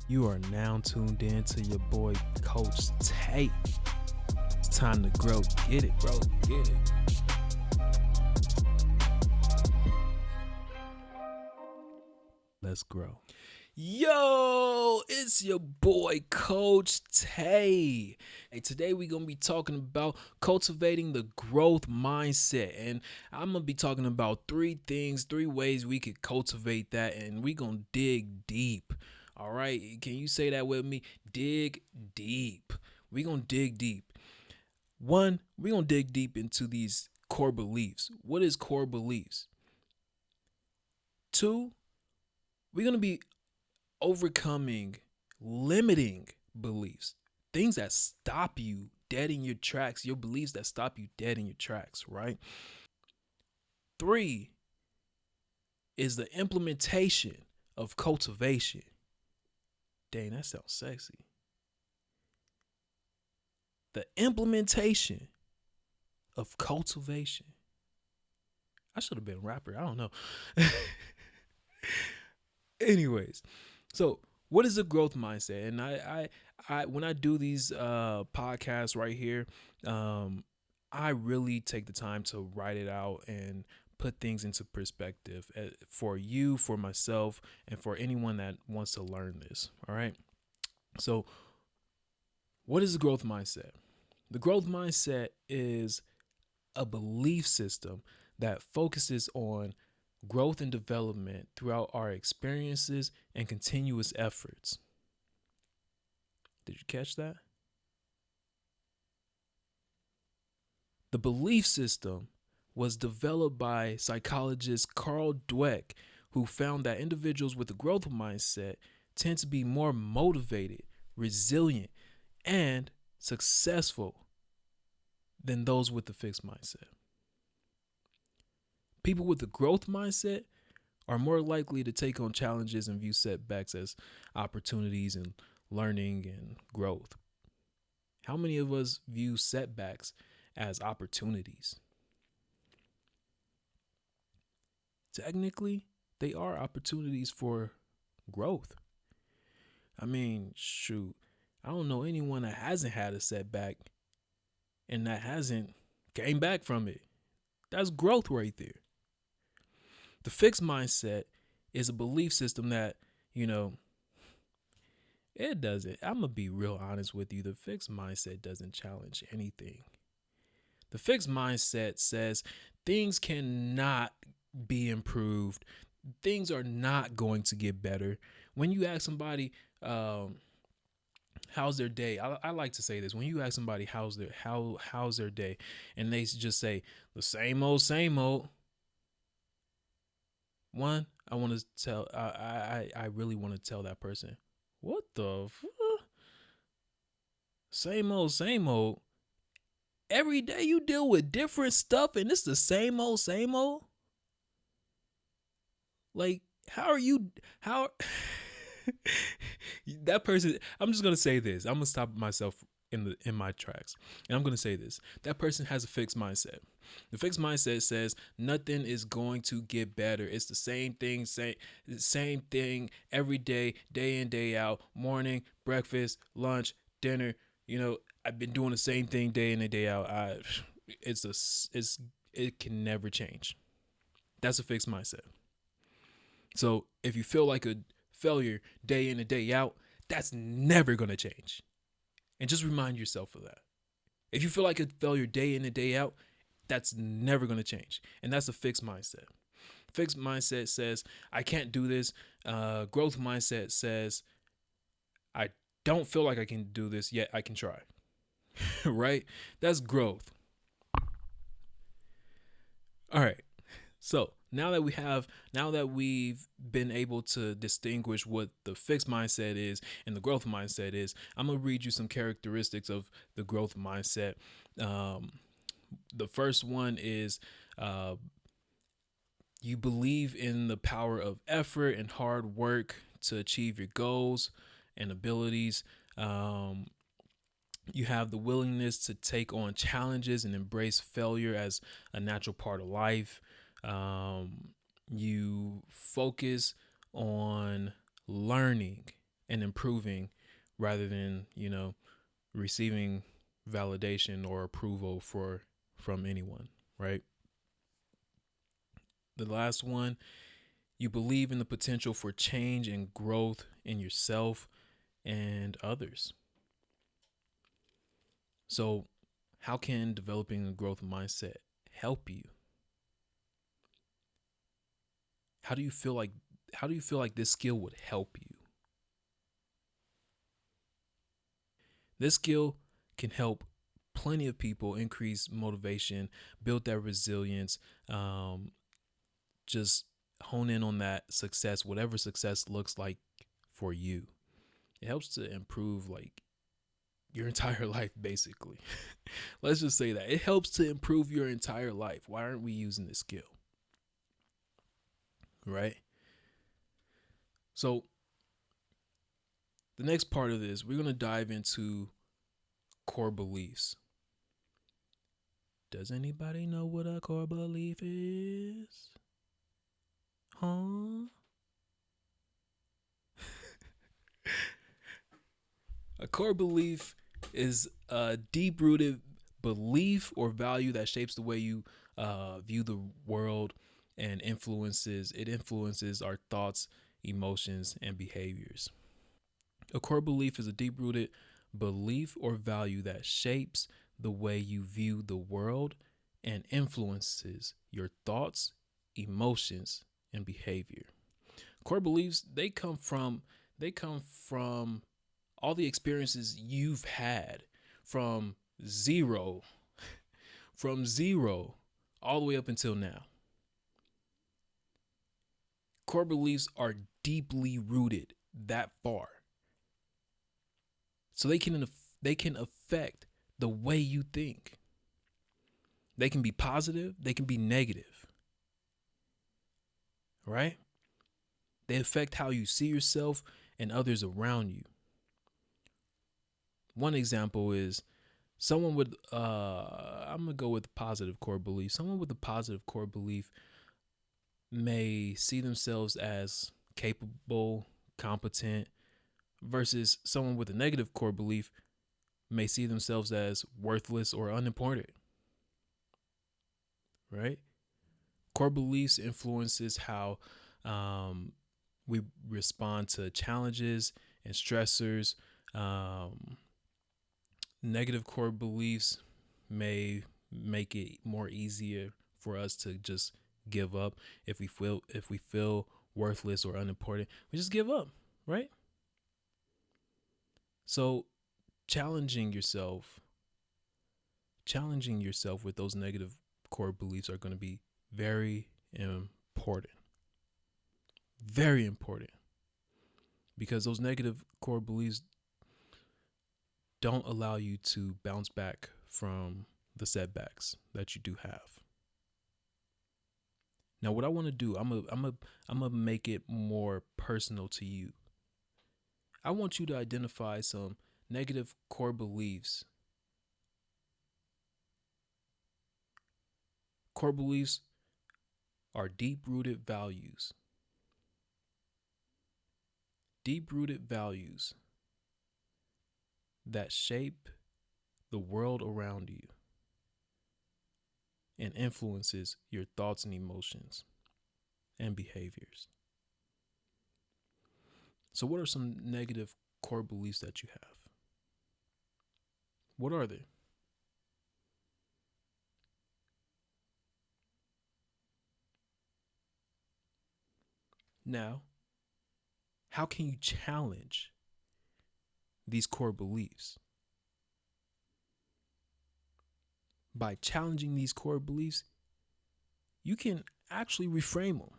You are now tuned in to your boy, Coach Tate. It's time to grow. Get it, bro. Get it. Let's grow. Yo, it's your boy, Coach Tay. Hey, today we're going to be talking about cultivating the growth mindset. And I'm going to be talking about three ways we could cultivate that. And we're going to dig deep. All right. Can you say that with me? Dig deep. We're going to dig deep. One, we're going to dig deep into these core beliefs. What is core beliefs? Two, we're going to be overcoming limiting beliefs, things that stop you dead in your tracks, your beliefs that stop you dead in your tracks, right? Three is the implementation of cultivation. Dang, that sounds sexy. The implementation of cultivation. I should have been a rapper. I don't know. Anyways, so what is a growth mindset? And I when I do these podcasts right here, I really take the time to write it out and put things into perspective for you, for myself, and for anyone that wants to learn this. All right. So, what is a growth mindset? The growth mindset is a belief system that focuses on growth and development throughout our experiences and continuous efforts. Did you catch that? The belief system was developed by psychologist Carl Dweck, who found that individuals with a growth mindset tend to be more motivated, resilient, and successful than those with the fixed mindset. People with a growth mindset are more likely to take on challenges and view setbacks as opportunities and learning and growth. How many of us view setbacks as opportunities? Technically, they are opportunities for growth. I mean, shoot, I don't know anyone that hasn't had a setback and that hasn't came back from it. That's growth right there. The fixed mindset is a belief system that, it doesn't. I'm going to be real honest with you. The fixed mindset doesn't challenge anything. The fixed mindset says things cannot be improved. Things are not going to get better. When you ask somebody, how's their day? I like to say this. When you ask somebody how's their day, and they just say the same old. One, I want to tell. I really want to tell that person, what the same old. Every day you deal with different stuff, and it's the same old. Like, how are you? How that person? I'm just gonna say this. I'm gonna stop myself in my tracks, and I'm gonna say this. That person has a fixed mindset. The fixed mindset says nothing is going to get better. It's the same thing, same thing every day, day in, day out, morning, breakfast, lunch, dinner. I've been doing the same thing day in and day out. It can never change. That's a fixed mindset. So if you feel like a failure day in and day out, that's never going to change. And just remind yourself of that. If you feel like a failure day in and day out, that's never going to change. And that's a fixed mindset. Fixed mindset says, I can't do this. Growth mindset says, I don't feel like I can do this, yet I can try. Right? That's growth. All right. So now that we've been able to distinguish what the fixed mindset is and the growth mindset is, I'm gonna read you some characteristics of the growth mindset. The first one is you believe in the power of effort and hard work to achieve your goals and abilities. You have the willingness to take on challenges and embrace failure as a natural part of life. You focus on learning and improving rather than, receiving validation or approval from anyone, right? The last one, you believe in the potential for change and growth in yourself and others. So, how can developing a growth mindset help you? How do you feel like this skill would help you? This skill can help plenty of people increase motivation, build that resilience, just hone in on that success, whatever success looks like for you. It helps to improve like your entire life, basically. Let's just say that it helps to improve your entire life. Why aren't we using this skill? Right? So, the next part of this, we're going to dive into core beliefs. Does anybody know what a core belief is? Huh? A core belief is a deep rooted belief or value that shapes the way you view the world and influences our thoughts, emotions, and behaviors. A core belief is a deep rooted belief or value that shapes the way you view the world and influences your thoughts, emotions, and behavior. Core beliefs, they come from all the experiences you've had from zero from zero all the way up until now. Core beliefs are deeply rooted that far. So they can affect the way you think. They can be positive, they can be negative. Right? They affect how you see yourself and others around you. One example is someone with I'm gonna go with positive core belief. Someone with a positive core belief may see themselves as capable, competent, versus someone with a negative core belief may see themselves as worthless or unimportant. Right? Core beliefs influences how we respond to challenges and stressors. Negative core beliefs may make it more easier for us to just give up. If we feel worthless or unimportant, we just give up, right? So challenging yourself challenging yourself with those negative core beliefs are going to be very important. Very important. Because those negative core beliefs don't allow you to bounce back from the setbacks that you do have. Now, what I want to do, I'm gonna make it more personal to you. I want you to identify some negative core beliefs. Core beliefs are deep-rooted values. Deep-rooted values that shape the world around you and influences your thoughts and emotions and behaviors. So what are some negative core beliefs that you have? What are they? Now, how can you challenge these core beliefs? By challenging these core beliefs, you can actually reframe them.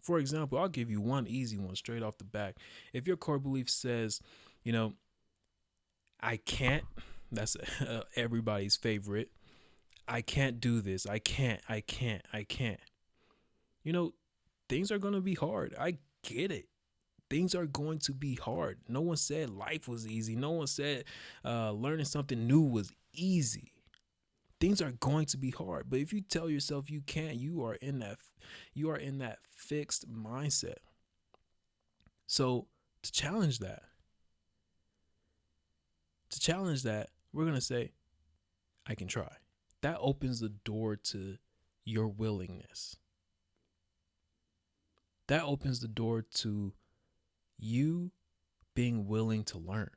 For example, I'll give you one easy one straight off the back. If your core belief says, you know, I can't, that's everybody's favorite. I can't do this. I can't. You know, things are going to be hard. I get it. Things are going to be hard. No one said life was easy. No one said learning something new was easy. Things are going to be hard. But if you tell yourself you can't, you are in that fixed mindset. So To challenge that, we're going to say, I can try. That opens the door to your willingness. That opens the door to you being willing to learn.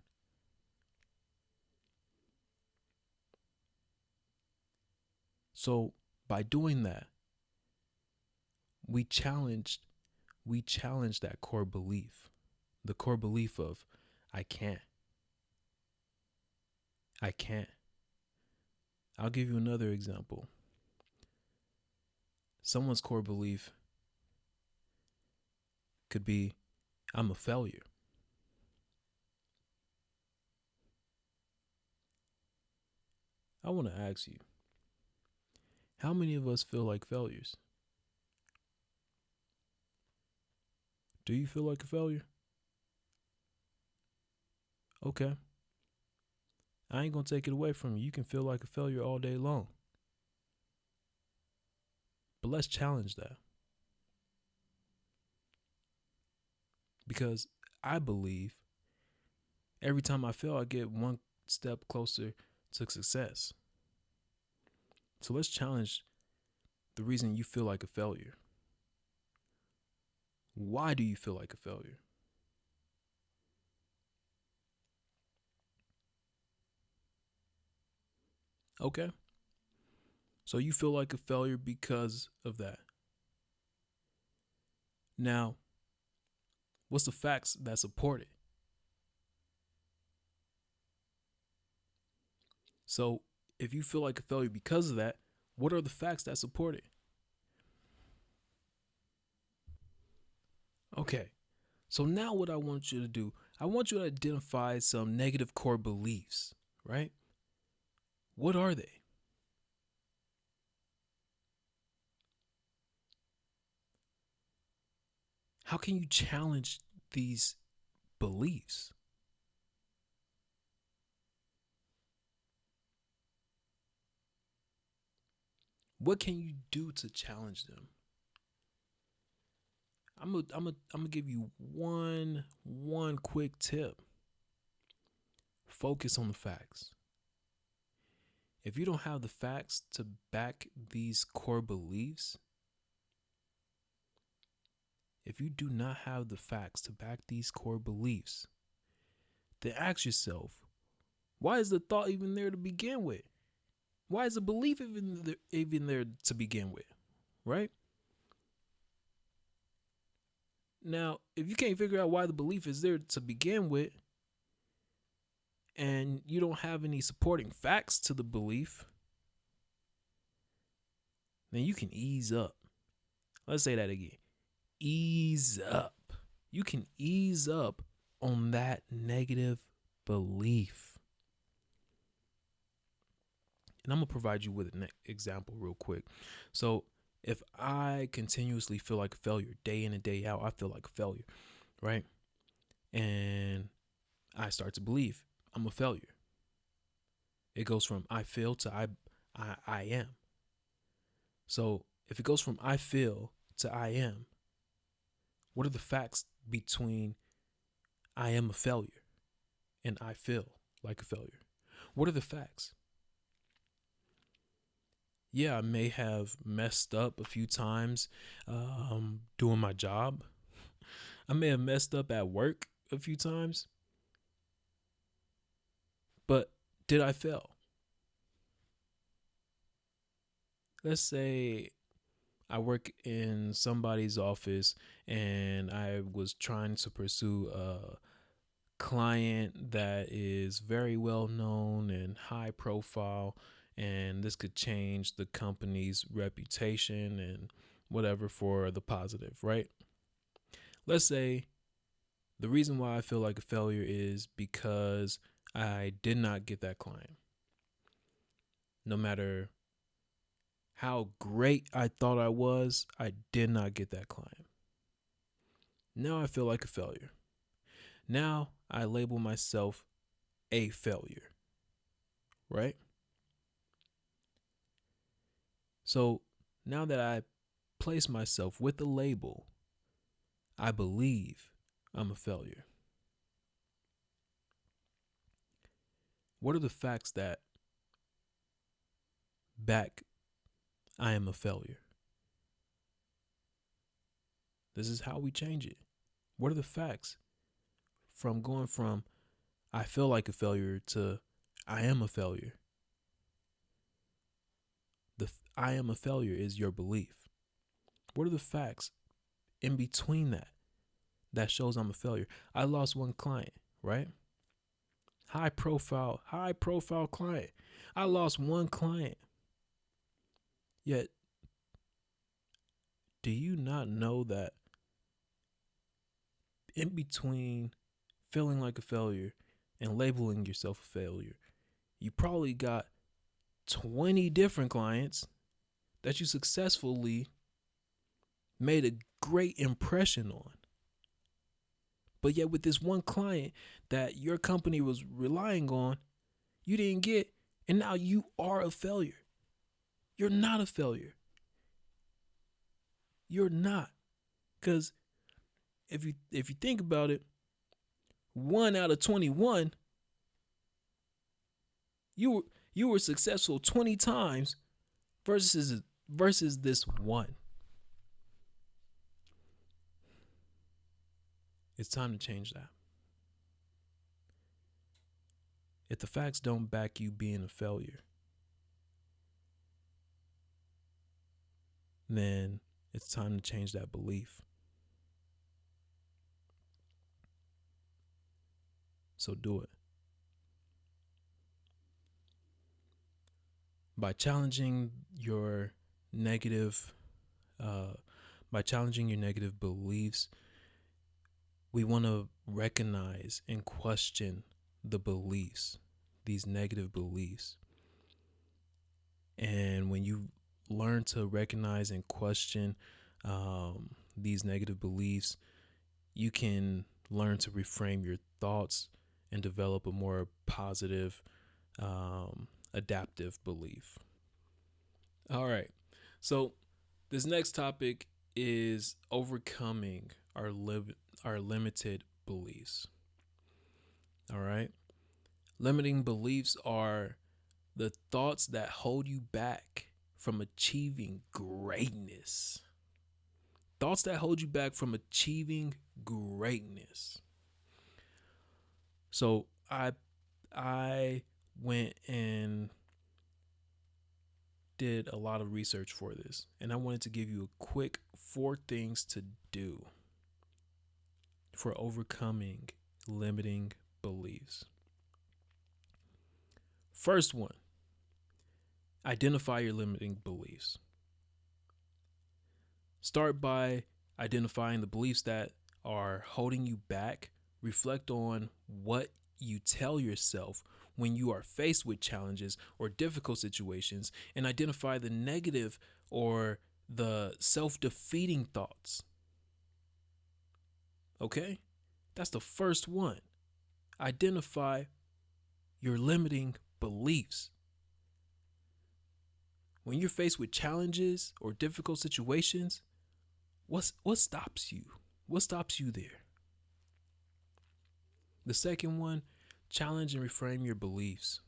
So by doing that, we challenge that core belief, the core belief of I can't. I can't. I'll give you another example. Someone's core belief could be I'm a failure. I want to ask you, how many of us feel like failures? Do you feel like a failure? Okay. I ain't going to take it away from you. You can feel like a failure all day long. But let's challenge that. Because I believe every time I fail, I get one step closer to success. So let's challenge the reason you feel like a failure. Why do you feel like a failure? Okay. So you feel like a failure because of that. Now, what's the facts that support it? So if you feel like a failure because of that, what are the facts that support it? Okay. So now what I want you to do, I want you to identify some negative core beliefs, right? What are they? How can you challenge these beliefs? What can you do to challenge them? I'm gonna give you one quick tip. Focus on the facts. If you don't have the facts to back these core beliefs, if you do not have the facts to back these core beliefs, then ask yourself, why is the thought even there to begin with? Why is the belief even there to begin with? Right? Now, if you can't figure out why the belief is there to begin with, and you don't have any supporting facts to the belief, then you can ease up. Let's say that again. Ease up. You can ease up on that negative belief. And I'm going to provide you with an example real quick. So, if I continuously feel like a failure day in and day out, I feel like a failure, right? And I start to believe I'm a failure. It goes from I feel to I am. So if it goes from I feel to I am, what are the facts between I am a failure and I feel like a failure? What are the facts? Yeah, I may have messed up a few times doing my job. I may have messed up at work a few times. But did I fail? Let's say I work in somebody's office and I was trying to pursue a client that is very well known and high profile, and this could change the company's reputation and whatever for the positive, right? Let's say the reason why I feel like a failure is because I did not get that client. No matter how great I thought I was, I did not get that client. Now I feel like a failure. Now I label myself a failure, right? So now that I place myself with the label, I believe I'm a failure. What are the facts that back I am a failure? This is how we change it. What are the facts from going from I feel like a failure to I am a failure? The I am a failure is your belief. What are the facts in between that shows I'm a failure? I lost one client, right? High profile client. I lost one client. Yet, do you not know that in between feeling like a failure and labeling yourself a failure, you probably got 20 different clients that you successfully made a great impression on. But yet, with this one client that your company was relying on, you didn't get, and now you are a failure. You're not a failure. You're not. Because if you think about it, 1 out of 21, you were successful 20 times versus this one. It's time to change that. If the facts don't back you being a failure, then it's time to change that belief. So do it. By challenging your negative by challenging your negative beliefs, we want to recognize and question the beliefs, these negative beliefs. And when you learn to recognize and question these negative beliefs, you can learn to reframe your thoughts and develop a more positive, adaptive belief. All right. So this next topic is overcoming our limited beliefs. All right. Limiting beliefs are the thoughts that hold you back from achieving greatness. Thoughts that hold you back from achieving greatness. So I went and did a lot of research for this, and I wanted to give you a quick 4 things to do for overcoming limiting beliefs. First one, identify your limiting beliefs. Start by identifying the beliefs that are holding you back. Reflect on what you tell yourself when you are faced with challenges or difficult situations, and identify the negative or the self-defeating thoughts. Okay? That's the first one. Identify your limiting beliefs. When you're faced with challenges or difficult situations, what stops you? What stops you there? The second one, challenge and reframe your beliefs.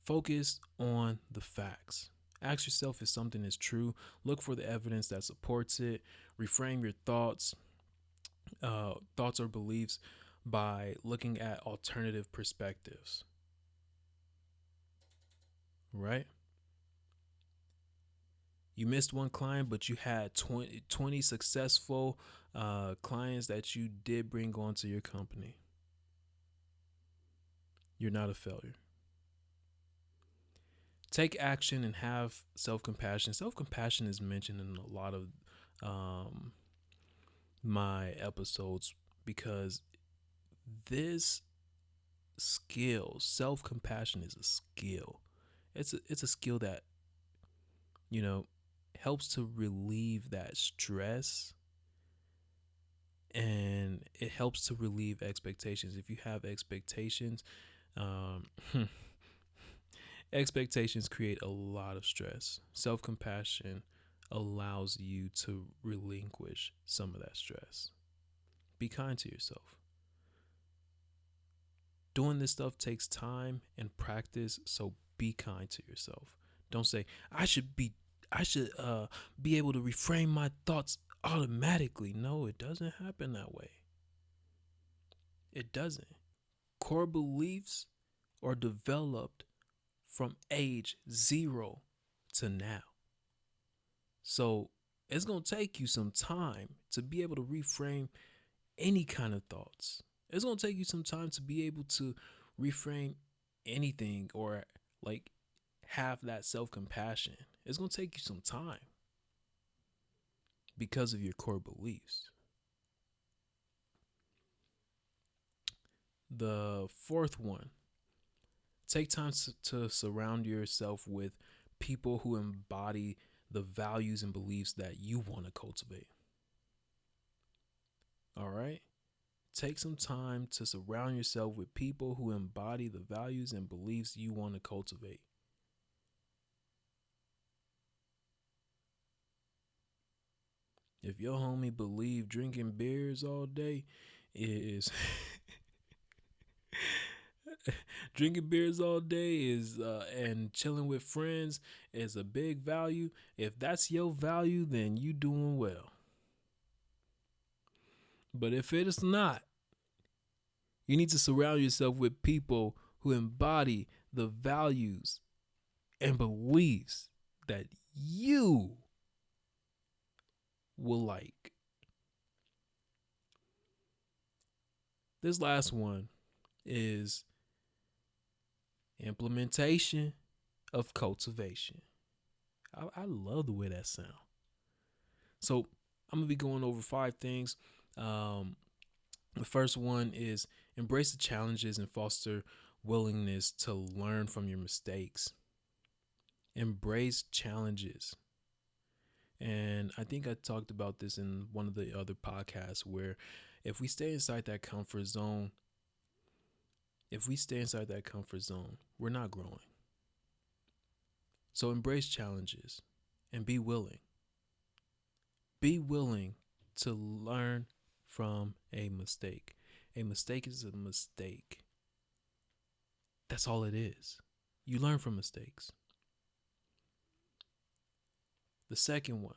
Focus on the facts. Ask yourself if something is true. Look for the evidence that supports it. Reframe your thoughts or beliefs by looking at alternative perspectives. Right? You missed one client, but you had 20 successful clients that you did bring onto your company. You're not a failure. Take action and have self-compassion. Self-compassion is mentioned in a lot of my episodes because this skill, self-compassion, is a skill. It's a skill that, helps to relieve that stress, and it helps to relieve expectations. If you have expectations, expectations create a lot of stress. Self-compassion allows you to relinquish some of that stress. Be kind to yourself. Doing this stuff takes time and practice, so be kind to yourself. Don't say I should be able to reframe my thoughts automatically. No, it doesn't happen that way. It doesn't. Core beliefs are developed from age 0 to now. So it's going to take you some time to be able to reframe any kind of thoughts. It's going to take you some time to be able to reframe anything, or like have that self compassion. It's going to take you some time because of your core beliefs. The fourth one, take time to surround yourself with people who embody the values and beliefs that you want to cultivate. All right? Take some time to surround yourself with people who embody the values and beliefs you want to cultivate. If your homie believe drinking beers all day is drinking beers all day is and chilling with friends is a big value, if that's your value, then you doing well. But if it is not, you need to surround yourself with people who embody the values and beliefs that you will like. This last one is implementation of cultivation. I love the way that sounds. So I'm gonna be going over 5 things. Um, the first one is embrace the challenges and foster willingness to learn from your mistakes. Embrace challenges. And I think I talked about this in one of the other podcasts, where if we stay inside that comfort zone, we're not growing. So embrace challenges and be willing. Be willing to learn from a mistake. A mistake is a mistake. That's all it is. You learn from mistakes. The second one,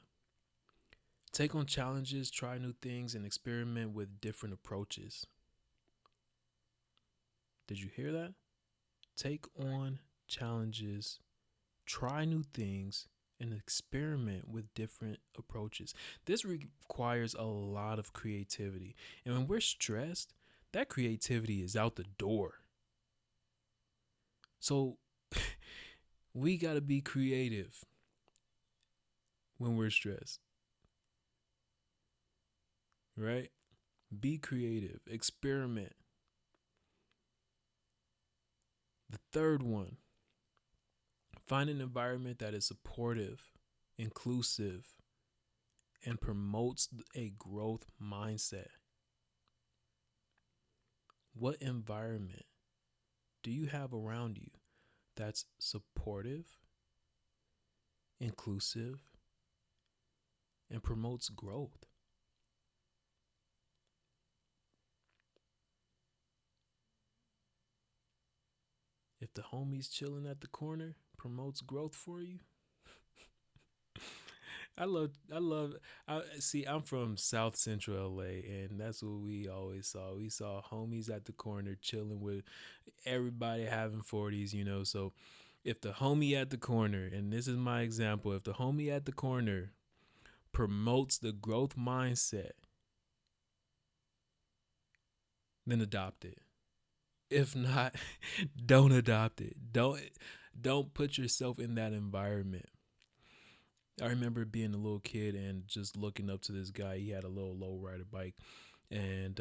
take on challenges, try new things, and experiment with different approaches. Did you hear that? Take on challenges, try new things, and experiment with different approaches. This requires a lot of creativity. And when we're stressed, that creativity is out the door. So we got to be creative when we're stressed, right? Be creative, experiment. The third one, find an environment that is supportive, inclusive, and promotes a growth mindset. What environment do you have around you that's supportive, inclusive, and promotes growth? If the homie's chilling at the corner promotes growth for you, I see, I'm from South Central LA, and that's what we always saw. We saw homies at the corner chilling with everybody having 40s, So if the homie at the corner, and this is my example, if the homie at the corner promotes the growth mindset, then adopt it. If not, don't adopt it. Don't put yourself in that environment. I remember being a little kid and just looking up to this guy. He had a little low rider bike, and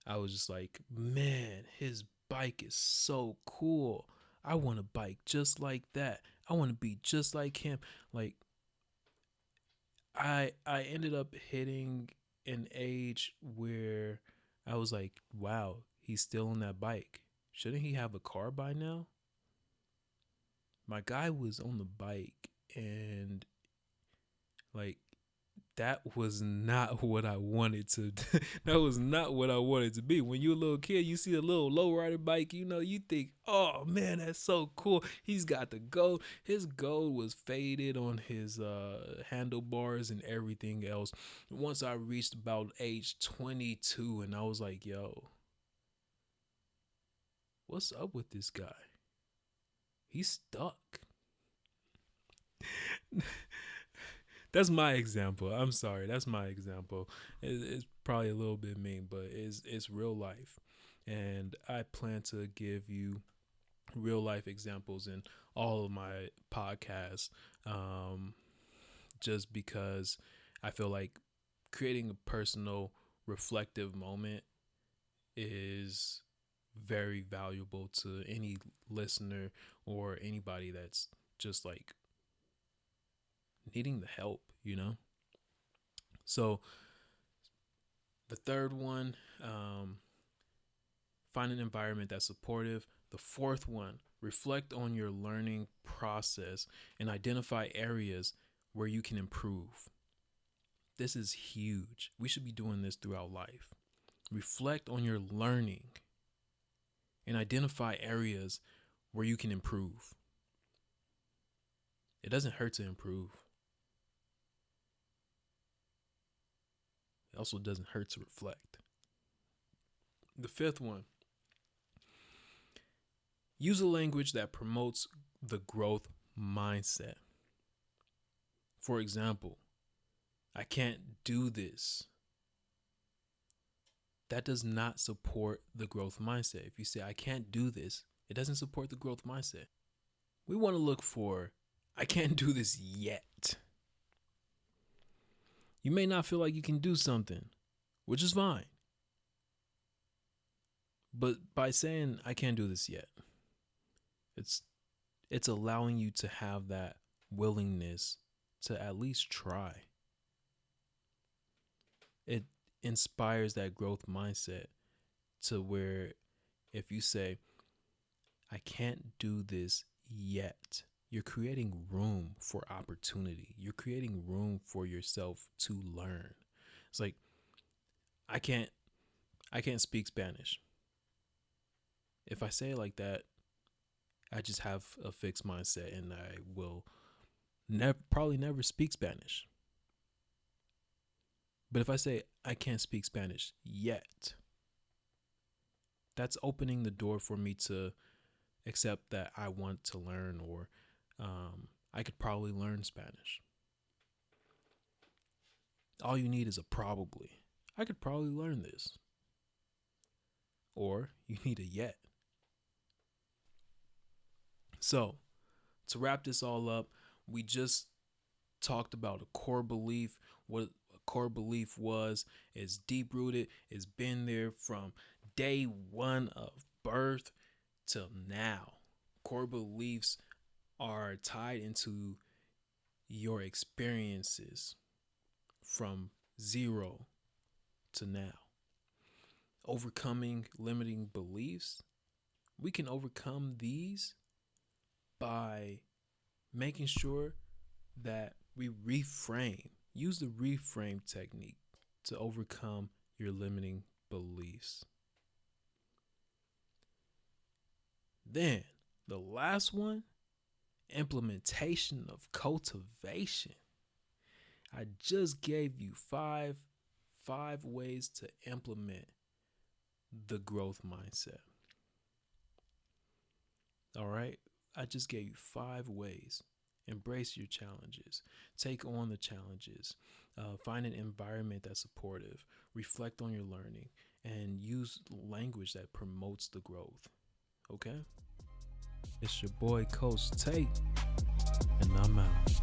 I was just like, man, his bike is so cool. I want a bike just like that. I want to be just like him. Like, I ended up hitting an age where I was like, wow, he's still on that bike. Shouldn't he have a car by now? My guy was on the bike, and like, that was not what I wanted to that was not what I wanted to be. When you're a little kid, you see a little lowrider bike, you think, oh man, that's so cool. He's got the gold. His gold was faded on his handlebars and everything else. Once I reached about age 22, and I was like, yo, what's up with this guy? He's stuck. That's my example. I'm sorry. That's my example. It's probably a little bit mean, but it's real life. And I plan to give you real life examples in all of my podcasts, just because I feel like creating a personal, reflective moment is very valuable to any listener or anybody that's just like needing the help. So the third one, find an environment that's supportive. The fourth one, reflect on your learning process and identify areas where you can improve. This is huge. We should be doing this throughout life. Reflect on your learning and identify areas where you can improve. It doesn't hurt to improve. It also doesn't hurt to reflect. The fifth one, use a language that promotes the growth mindset. For example, I can't do this. That does not support the growth mindset. If you say, I can't do this, it doesn't support the growth mindset. We want to look for, I can't do this yet. You may not feel like you can do something, which is fine. But by saying, I can't do this yet, it's allowing you to have that willingness to at least try. It inspires that growth mindset to where if you say, I can't do this yet, you're creating room for opportunity. You're creating room for yourself to learn. It's like, I can't speak Spanish. If I say it like that, I just have a fixed mindset and I will probably never speak Spanish. But if I say I can't speak Spanish yet, that's opening the door for me to accept that I want to learn, or I could probably learn Spanish. All you need is a probably. I could probably learn this. Or you need a yet. So, to wrap this all up, we just talked about a core belief. What a core belief was, is deep rooted. It's been there from day one of birth till now. Core beliefs are tied into your experiences from zero to now. Overcoming limiting beliefs, we can overcome these by making sure that we reframe. Use the reframe technique to overcome your limiting beliefs. Then the last one, implementation of cultivation. I just gave you five ways to implement the growth mindset. All right. I just gave you 5 ways. Embrace your challenges. Take on the challenges. Find an environment that's supportive. Reflect on your learning and use language that promotes the growth. Okay? It's your boy, Coach Tate, and I'm out.